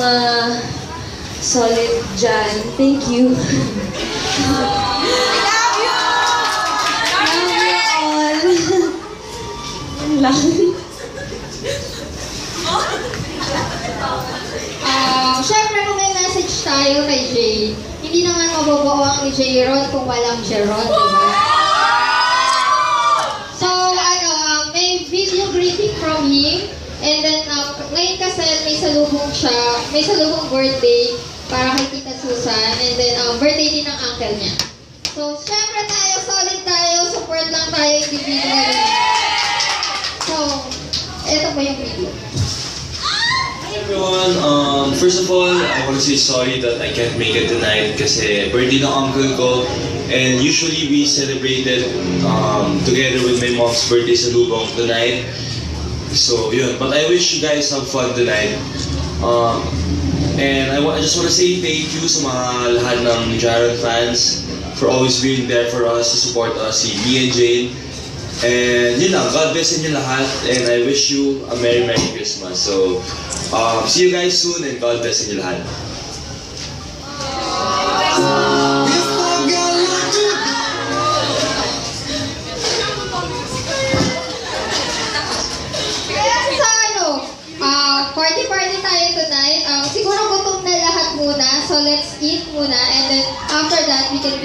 mga solid dyan. Thank you. Love you all. Yan lang. Siyempre, kung may message tayo kay Jay, hindi naman mabubuo ang ni Jay Ron kung walang Jeron, di ba? So, may video greeting from him. And then, ngayon kasi may salubong birthday para kay Tita Susan. And then, birthday din ng uncle niya. So, syempre tayo, solid tayo, support lang tayo individually. So, ito po yung video. Hi everyone, first of all, I want to say sorry that I can't make it tonight kasi birthday ng uncle ko. And usually we celebrated together with my mom's birthday sa Lubong tonight. So yun, but I wish you guys have fun tonight. And I just want to say thank you sa mga lahat ng Jaron fans for always being there for us, to support us, si me and Jane. And yun lang, God bless inyo lahat, and I wish you a Merry Christmas. So, see you guys soon, and God bless inyo lahat. Party tayo tonight. Siguro gutom na lahat muna. So let's eat muna. And then after that, we can